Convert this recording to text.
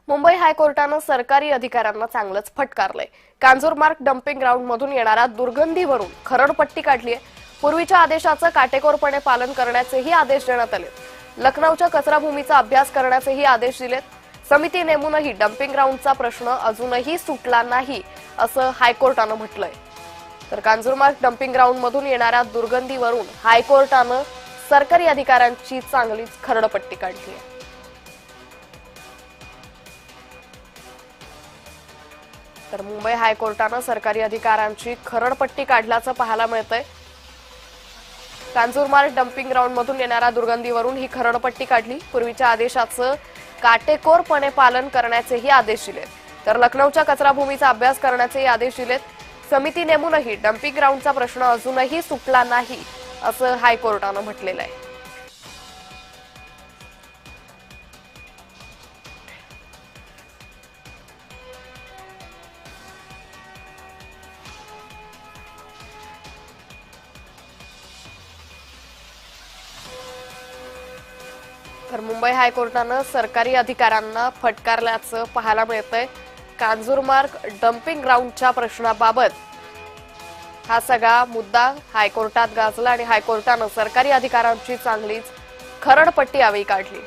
मुंबई हायकोर्टानं सरकारी अधिकाऱ्यांना चांगलंच फटकारलंय। कांजूरमार्ग डम्पिंग ग्राउंड मधून येणाऱ्या दुर्गंधीवरून खरडपट्टी काढलीय। पूर्वीच्या आदेशाचं काटेकोरपणे पालन करण्याचेही आदेश देण्यात आले। लखनौच्या कचराभूमीचा अभ्यास करण्याचेही आदेश दिलेत। समिती नेमूनही डम्पिंग ग्राउंडचा प्रश्न अजूनही सुटला नाही असं हायकोर्टानं म्हटलंय। तर कांजूरमार्ग डम्पिंग ग्राउंड मधून येणाऱ्या दुर्गंधीवरून हायकोर्टानं सरकारी अधिकाऱ्यांची चांगलीच खरडपट्टी काढली आहे। तर मुंबई हायकोर्टानं सरकारी अधिकाऱ्यांची खरडपट्टी काढल्याचं पाहायला मिळतंय। कांजूरमार्ग डम्पिंग ग्राउंड मधून येणाऱ्या दुर्गंधीवरून ही खरडपट्टी काढली। पूर्वीच्या आदेशाचं काटेकोरपणे पालन करण्याचेही आदेश दिलेत। तर लखनौच्या कचराभूमीचा अभ्यास करण्याचेही आदेश दिलेत। समिती नेमूनही डम्पिंग ग्राउंडचा प्रश्न अजूनही सुटला नाही असं हायकोर्टानं म्हटलेलं आहे। तर मुंबई हायकोर्टानं सरकारी अधिकाऱ्यांना फटकारल्याचं पाहायला मिळतंय। कांजूरमार्ग डम्पिंग ग्राउंडच्या प्रश्नाबाबत हा सगळा मुद्दा हायकोर्टात गाजला आणि हायकोर्टानं सरकारी अधिकाऱ्यांची चांगलीच खरडपट्टी यावेळी काढली।